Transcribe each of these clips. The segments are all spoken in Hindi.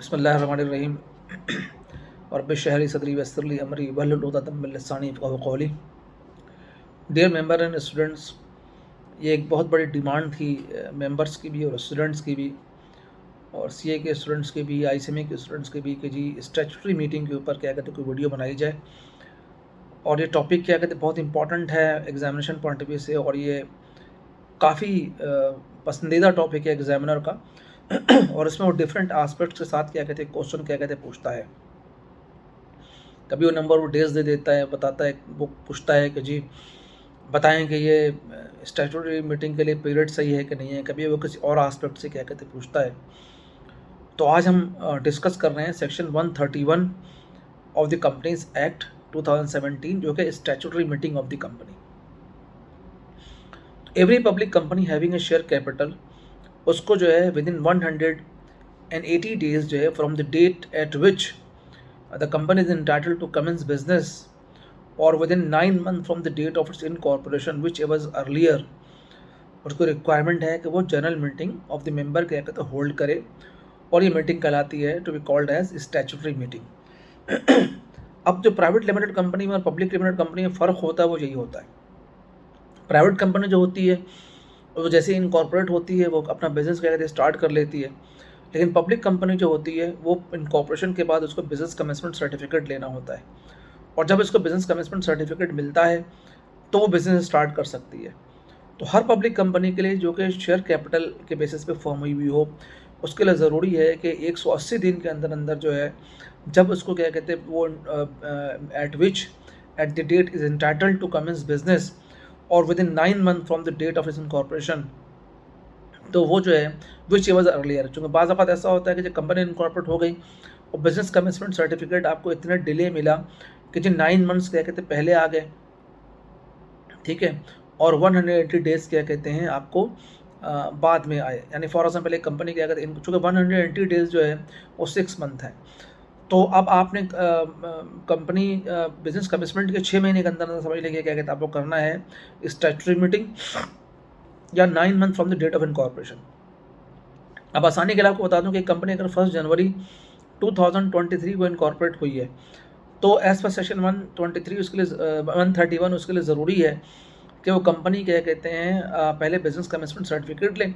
बिस्मिल्लाहिर्रहमानिर्रहीम रब्बिश शहरी सदरी वयस्सिर ली अमरी वहलुल उक़दतम मिन लिसानी यफ़क़हू क़ौली। डियर मेंबर एंड स्टूडेंट्स, ये एक बहुत बड़ी डिमांड थी मेंबर्स की भी और स्टूडेंट्स की भी, और सीए के स्टूडेंट्स के भी, आईसीएमई के स्टूडेंट्स के भी, कि जी स्टैट्यूटरी मीटिंग के ऊपर क्या कहते हैं कोई वीडियो बनाई जाए। और ये टॉपिक क्या कहते हैं बहुत इंपॉर्टेंट है एग्जामिनेशन पॉइंट ऑफ व्यू से, और ये काफ़ी पसंदीदा टॉपिक है एग्जामिनर का और इसमें वो डिफरेंट आस्पेक्ट्स के साथ क्या कहते हैं क्वेश्चन क्या कहते हैं पूछता है। कभी वो नंबर वो डेज दे देता है, बताता है, वो पूछता है कि जी बताएं कि ये स्टैट्यूटरी मीटिंग के लिए पीरियड सही है कि नहीं है। कभी वो किसी और आस्पेक्ट से क्या कहते हैं पूछता है। तो आज हम डिस्कस कर रहे हैं section 131 of the companies act 2017, जो कि statutory meeting of the company. Every public company having a share capital, उसको जो है विद इन 180 डेज जो है from the date at which the company is entitled to commence business और within 9 months from the date of its incorporation whichever's earlier, उसको रिक्वायरमेंट है कि वो general meeting of the member क्या कहते हैं होल्ड करे, और ये मीटिंग कहलाती है to be called as statutory meeting. अब जो प्राइवेट लिमिटेड कंपनी में और पब्लिक लिमिटेड कंपनी में फ़र्क होता है वो यही होता है। प्राइवेट कंपनी जो होती है वो जैसे इनकॉर्पोरेट होती है वो अपना बिजनेस क्या कहते हैं स्टार्ट कर लेती है, लेकिन पब्लिक कंपनी जो होती है वो इनकॉर्पोरेशन के बाद उसको बिजनेस कमेंसमेंट सर्टिफिकेट लेना होता है, और जब इसको बिजनेस कमेंसमेंट सर्टिफिकेट मिलता है तो वो बिजनेस स्टार्ट कर सकती है। तो हर पब्लिक कंपनी के लिए जो कि शेयर कैपिटल के बेसिस पे फॉर्म हुई हो, उसके लिए ज़रूरी है कि 180 दिन के अंदर अंदर जो है, जब उसको क्या कहते हैं वो at the date is entitled to commence business और within 9 months from the date of is incorporation, तो वो जो है विच एवर्स अर्लियर, चूँकि बाज़ औक़ात ऐसा होता है कि जब कंपनी इनकॉर्पोरेट हो गई और बिजनेस कमेंसमेंट सर्टिफिकेट आपको इतना डिले मिला कि जो 9 months क्या कहते हैं पहले आ गए, ठीक है, और 180 डेज़ क्या कहते हैं आपको बाद में आए। यानी फॉर एग्जाम्पल एक कंपनी क्या कहते हैं, चूँकि 180 डेज़ जो है वो 6 month है, तो अब आपने कंपनी बिजनेस कमिटमेंट के 6 महीने के अंदर समझ लीजिए क्या कहते हैं आपको करना है स्टैट्यूटरी मीटिंग या 9 months from the date of incorporation. अब आसानी के लिए आपको बता दूं कि कंपनी अगर 1 जनवरी 2023 को इनकॉर्पोरेट हुई है, तो एज पर सेक्शन 123 उसके लिए 131 उसके लिए ज़रूरी है कि वो कंपनी क्या कहते हैं पहले बिजनेस कमेंसमेंट सर्टिफिकेट लें,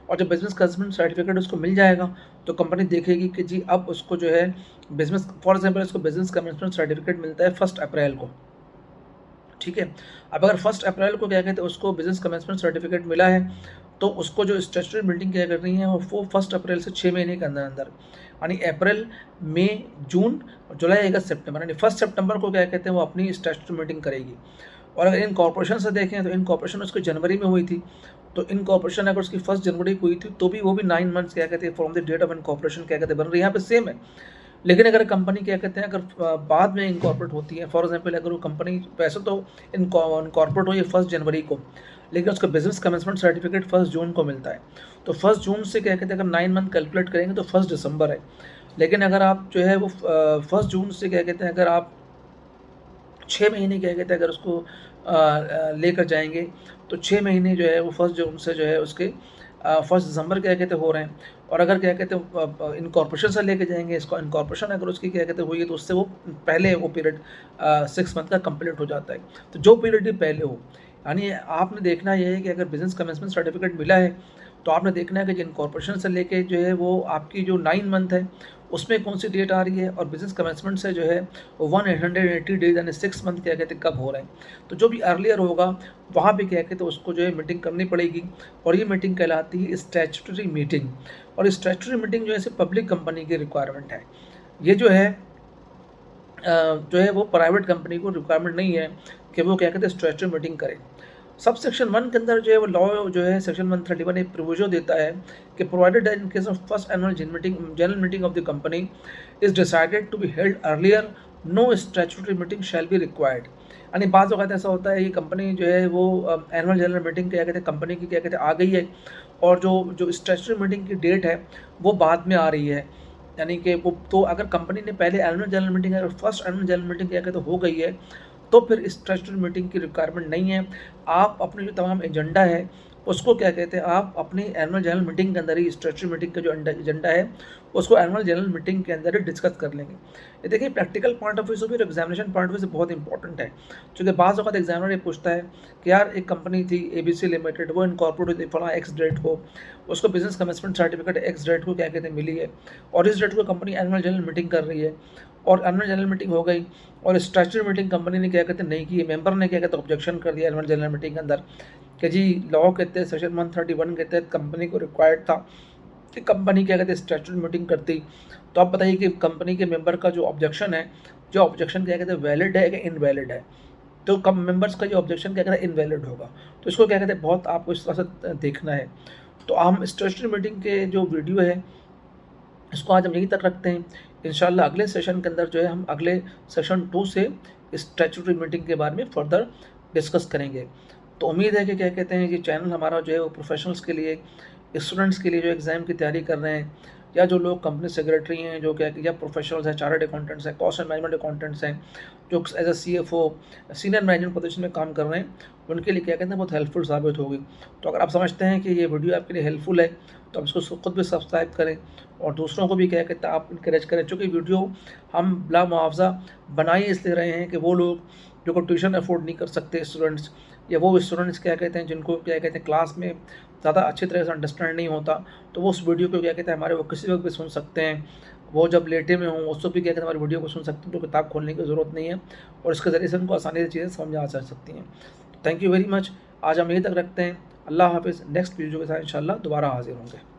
और जब बिजनेस कमेंसमेंट सर्टिफिकेट उसको मिल जाएगा तो कंपनी देखेगी कि जी अब उसको जो है बिजनेस, फॉर एग्जांपल उसको बिजनेस कमेंसमेंट सर्टिफिकेट मिलता है 1 अप्रैल को, ठीक है। अब अगर 1 अप्रैल को क्या कहते हैं उसको बिजनेस कमेंसमेंट सर्टिफिकेट मिला है, तो उसको जो स्टैट्यूटरी मीटिंग क्या करनी है वो 1 अप्रैल से 6 महीने के अंदर अंदर, यानी अप्रैल, मई, जून, जुलाई, अगस्त, सितंबर, यानी 1 सितंबर को क्या कहते हैं वो अपनी स्टैट्यूटरी मीटिंग करेगी। और अगर इनकॉर्पोरेशन से देखें तो इनकॉर्पोरेशन उसकी जनवरी में हुई थी, तो इनकॉर्पोरेशन अगर उसकी 1 जनवरी को हुई थी तो भी वो भी 9 months क्या कहते हैं from the date of incorporation क्या कहते हैं बन रही है, यहाँ पे सेम है। लेकिन अगर कंपनी क्या कहते हैं अगर बाद में इनकॉर्पोरेट होती है, फॉर एग्जांपल अगर वो कंपनी वैसे तो इनकॉर्पोरेट हुई है 1 जनवरी को, लेकिन उसका बिजनेस कमेंसमेंट सर्टिफिकेट 1 जून को मिलता है, तो 1 जून से क्या कहते हैं अगर 9 month कैलकुलेट करेंगे तो 1 दिसंबर है। लेकिन अगर आप जो है वो 1 जून से क्या कहते हैं अगर आप 6 महीने क्या कहते हैं अगर उसको लेकर जाएंगे, तो 6 महीने जो है वो 1 जून से जो है उसके 1 दिसंबर क्या कहते हो रहे हैं। और अगर क्या कहते हैं इनकॉर्पोरेशन से लेके जाएंगे इसको, इनकॉर्पोरेशन अगर उसकी क्या कहते हुई है तो उससे वो पहले वो पीरियड 6 month का कंप्लीट हो जाता है। तो जो पीरियड ही पहले हो, यानी आपने देखना ये है कि अगर बिजनेस कमेंसमेंट सर्टिफिकेट मिला है तो आपने देखना है कि इनकॉर्पोरेशन से लेके जो है वो आपकी जो 9 month है उसमें कौन सी डेट आ रही है, और बिजनेस कमेंसमेंट से जो है वो 180 डेज यानी 6 month क्या कहते हैं कब हो रहे हैं। तो जो भी अर्लियर होगा वहाँ पे क्या कहते हैं उसको जो है मीटिंग करनी पड़ेगी, और ये मीटिंग कहलाती है स्टैट्यूटरी मीटिंग। और स्टैट्यूटरी मीटिंग जो है पब्लिक कंपनी की रिक्वायरमेंट है, ये जो है वो प्राइवेट कंपनी को रिक्वायरमेंट नहीं है कि वो क्या कहते हैं स्टैट्यूटरी मीटिंग करें। सब सेक्शन 1 के अंदर जो है वो लॉ जो है सेक्शन 131 एक प्रोविजन देता है कि provided in case of first annual general meeting of the company is decided to be held earlier, no statutory meeting shall be required. यानी बात वक्त ऐसा होता है ये कंपनी जो है वो एनुअल जनरल मीटिंग क्या कहते हैं कंपनी की क्या कहते हैं आ गई है, और जो स्टैट्यूटरी मीटिंग की डेट है वो बाद में आ रही है, यानी कि वो तो अगर कंपनी ने पहले एनुअल जनरल मीटिंग अगर फर्स्ट एनुअल जनरल मीटिंग क्या कहते हो गई है तो फिर स्टैट्यूटरी मीटिंग की रिक्वायरमेंट नहीं है। आप अपने जो तमाम एजेंडा है उसको क्या कहते हैं, आप अपनी एनुअल जनरल मीटिंग के अंदर ही स्ट्रेटजी मीटिंग का जो एजेंडा है उसको एनुअल जनरल मीटिंग के अंदर ही डिस्कस कर लेंगे। ये देखिए प्रैक्टिकल पॉइंट ऑफ व्यू से भी और एग्जामिनेशन पॉइंट ऑफ व्यू से बहुत इंपॉर्टेंट है, क्योंकि बाज़ वक़्त एग्जामिनर ये पूछता है कि यार एक कंपनी थी ABC लिमिटेड, वो इनकॉर्पोरेट हुई फला एक्स डेट को, उसको business commencement certificate X date को क्या कहते हैं मिली है, और इस डेट को कंपनी एनुअल जनरल मीटिंग कर रही है, और एनुअल जनरल मीटिंग हो गई और स्ट्रेटजी मीटिंग कंपनी ने क्या कहते हैं नहीं की, मेंबर ने क्या कहते हैं ऑब्जेक्शन कर दिया एनुअल जनरल मीटिंग के अंदर कि जी लॉ के तहत सेक्शन 131 के तहत कंपनी को रिक्वायर्ड था कि कंपनी क्या कहते हैं स्ट्रेटजी मीटिंग करती। तो आप बताइए कि कंपनी के मेंबर का जो ऑब्जेक्शन है, जो ऑब्जेक्शन क्या कहते हैं वैलिड है कि इनवैलिड है, तो कम मेंबर्स का जो ऑब्जेक्शन क्या कहते हैं इनवैलिड होगा। तो इसको क्या कहते हैं बहुत आपको इस तरह से देखना है। तो हम स्ट्रेटजी मीटिंग के जो वीडियो है इसको आज हम यहीं तक रखते हैं। इंशाल्लाह अगले सेशन के अंदर जो है हम अगले सेशन 2 से स्टैट्यूटरी मीटिंग के बारे में फर्दर डिस्कस करेंगे। तो उम्मीद है कि क्या कहते हैं ये चैनल हमारा जो है वो प्रोफेशनल्स के लिए, स्टूडेंट्स के लिए जो एग्ज़ाम की तैयारी कर रहे हैं, या जो लोग कंपनी सेक्रेटरी हैं, जो क्या या प्रोफेशनल्स हैं, चार्टर्ड अकाउंटेंट्स हैं, कॉस्ट एंड मैनेजमेंट अकाउंटेंट्स हैं, जो as a CFO senior management position में काम कर रहे हैं, उनके लिए क्या कहते हैं बहुत हेल्पफुल साबित होगी। तो अगर आप समझते हैं कि ये वीडियो आपके लिए हेल्पफुल है तो आप इसको खुद भी सब्सक्राइब करें और दूसरों को भी क्या कहते हैं आप इनकरेज करें, चूँकि वीडियो हम बिला मुआवजा बनाए इसलिए रहे हैं कि वो लोग जो को ट्यूशन अफोर्ड नहीं कर सकते स्टूडेंट्स, या वो स्टूडेंट्स क्या कहते हैं जिनको क्या कहते हैं क्लास में ज़्यादा अच्छी तरह से अंडरस्टैंड नहीं होता, तो वो उस वीडियो को क्या कहते हैं हमारे वो किसी वक्त भी सुन सकते हैं। वो जब लेटे में हों उस वक्त भी क्या कहते हैं हमारी वीडियो को सुन सकते हैं, तो किताब खोलने की ज़रूरत नहीं है और इसके ज़रिए से उनको आसानी से चीज़ें समझ आ सकती हैं। Thank you very much. आज हम यहीं तक रखते हैं। अल्लाह हाफ़िज़। नेक्स्ट वीडियो के साथ इंशाल्लाह दोबारा हाज़िर होंगे।